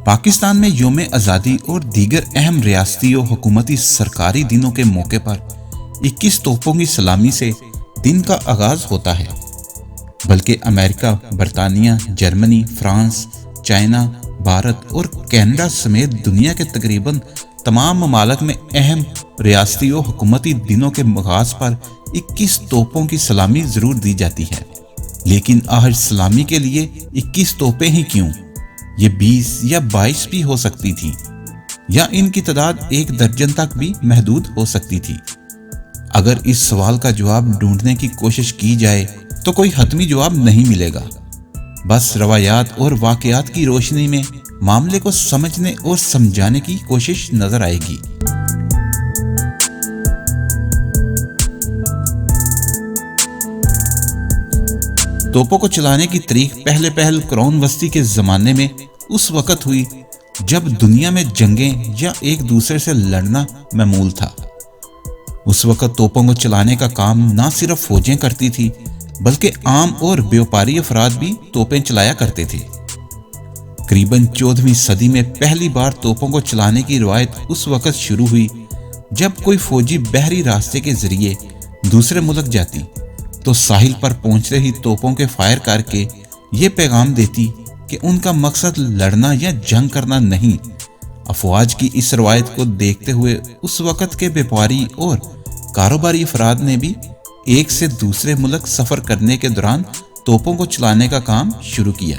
پاکستان میں یوم آزادی اور دیگر اہم ریاستی و حکومتی سرکاری دنوں کے موقع پر 21 توپوں کی سلامی سے دن کا آغاز ہوتا ہے، بلکہ امریکہ، برطانیہ، جرمنی، فرانس، چائنا، بھارت اور کینیڈا سمیت دنیا کے تقریباً تمام ممالک میں اہم ریاستی و حکومتی دنوں کے آغاز پر 21 توپوں کی سلامی ضرور دی جاتی ہے۔ لیکن آج سلامی کے لیے 21 توپیں ہی کیوں؟ یہ 20 یا 22 بھی ہو سکتی تھی، یا ان کی تعداد 1 درجن تک بھی محدود ہو سکتی تھی۔ اگر اس سوال کا جواب ڈھونڈنے کی کوشش کی جائے تو کوئی حتمی جواب نہیں ملے گا، بس روایات اور واقعات کی روشنی میں معاملے کو سمجھنے اور سمجھانے کی کوشش نظر آئے گی۔ توپوں کو چلانے کی تاریخ پہل قرون وسطی کے زمانے میں اس وقت ہوئی جب دنیا میں جنگیں یا ایک دوسرے سے لڑنا معمول تھا۔ اس وقت توپوں کو چلانے کا کام نہ صرف فوجیں کرتی تھی، بلکہ عام اور بیوپاری افراد بھی توپیں چلایا کرتے تھے۔ قریباً 14ویں صدی میں پہلی بار توپوں کو چلانے کی روایت اس وقت شروع ہوئی جب کوئی فوجی بحری راستے کے ذریعے دوسرے ملک جاتی تو ساحل پر پہنچتے ہی توپوں کے فائر کر کے یہ پیغام دیتی کہ ان کا مقصد لڑنا یا جنگ کرنا نہیں۔ افواج کی اس روایت کو دیکھتے ہوئے اس وقت کے بیپاری اور کاروباری افراد نے بھی ایک سے دوسرے ملک سفر کرنے کے دوران توپوں کو چلانے کا کام شروع کیا۔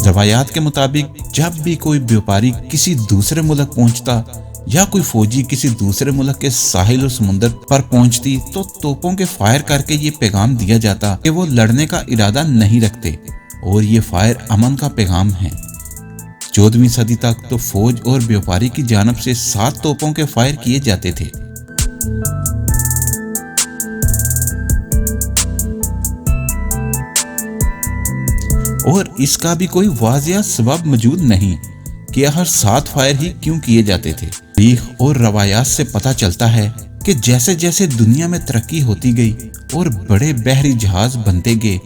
روایات کے مطابق جب بھی کوئی بیوپاری کسی دوسرے ملک پہنچتا یا کوئی فوجی کسی دوسرے ملک کے ساحل اور سمندر پر پہنچتی تو توپوں کے فائر کر کے یہ پیغام دیا جاتا کہ وہ لڑنے کا ارادہ نہیں رکھتے اور یہ فائر امن کا پیغام ہے۔ 14ویں صدی تک تو فوج اور بیوپاری کی جانب سے 7 توپوں کے فائر کیے جاتے تھے۔ اور اس کا بھی کوئی واضح سبب موجود نہیں کہ ہر 7 فائر ہی کیوں کیے جاتے تھے۔ تاریخ اور روایات سے پتہ چلتا ہے کہ جیسے جیسے دنیا میں ترقی ہوتی گئی اور بڑے بحری جہاز بنتے گئے،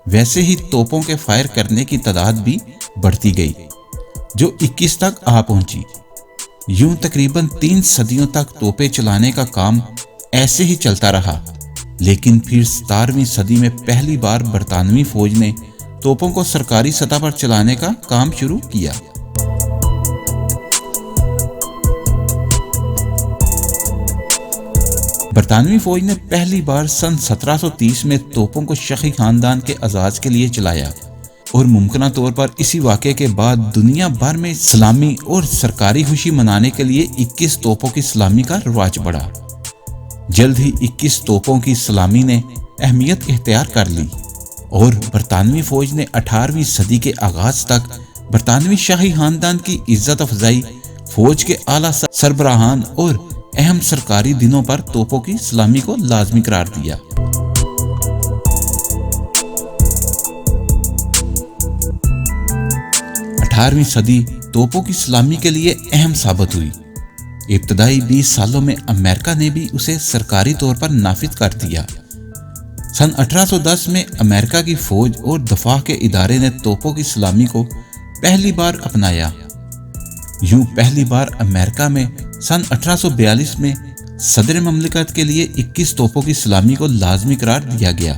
ویسے ہی توپوں کے فائر کرنے کی تعداد بھی بڑھتی گئی، جو 21 تک آ پہنچی۔ یوں تقریباً 3 صدیوں تک توپیں چلانے کا کام ایسے ہی چلتا رہا، لیکن پھر 17ویں صدی میں پہلی بار برطانوی فوج نے توپوں کو سرکاری سطح پر چلانے کا کام شروع کیا۔ برطانوی فوج نے پہلی بار سن 1730 میں توپوں کو شاہی خاندان کے اعزاز کے لیے چلایا، اور ممکنہ طور پر اسی واقعے کے بعد دنیا بھر میں سلامی اور سرکاری خوشی منانے کے لیے 21 توپوں کی سلامی کا رواج بڑھا۔ جلد ہی 21 توپوں کی سلامی نے اہمیت اختیار کر لی، اور برطانوی فوج نے 18ویں صدی کے آغاز تک برطانوی شاہی خاندان کی عزت افزائی، فوج کے اعلیٰ سربراہان اور اہم سرکاری دنوں پر توپوں کی سلامی کو لازمی قرار دیا۔ 18ویں صدی توپوں کی سلامی کے لیے اہم ثابت ہوئی۔ ابتدائی 20 سالوں میں امریکہ نے بھی اسے سرکاری طور پر نافذ کر دیا۔ سن 1810 میں امریکہ کی فوج اور دفاع کے ادارے نے توپوں کی سلامی کو پہلی بار اپنایا۔ یوں پہلی بار امریکہ میں سن 1842 میں صدر مملکت کے لیے 21 توپوں کی سلامی کو لازمی قرار دیا گیا،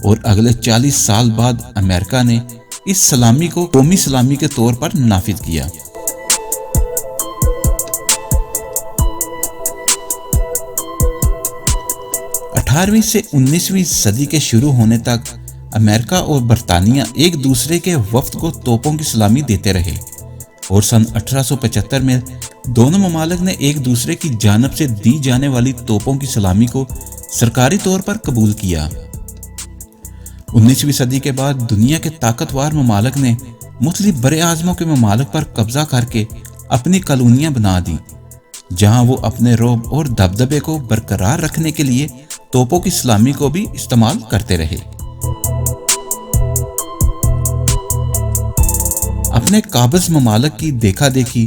اور اگلے 40 سال بعد امریکہ نے اس سلامی کو قومی سلامی کے طور پر نافذ کیا۔ اٹھارہویں سے 19ویں صدی کے شروع ہونے تک امریکہ اور برطانیہ ایک دوسرے کے وفد کو توپوں کی سلامی دیتے رہے، اور سن 1875 میں دونوں ممالک نے ایک دوسرے کی جانب سے دی جانے والی توپوں کی سلامی کو سرکاری طور پر قبول کیا۔ 19ویں صدی کے بعد دنیا کے طاقتور ممالک نے مختلف بر اعظموں کے ممالک پر قبضہ کر کے اپنی کالونیاں بنا دیں، جہاں وہ اپنے رعب اور دبدبے کو برقرار رکھنے کے لیے توپوں کی سلامی کو بھی استعمال کرتے رہے۔ اپنے قابض ممالک کی دیکھا دیکھی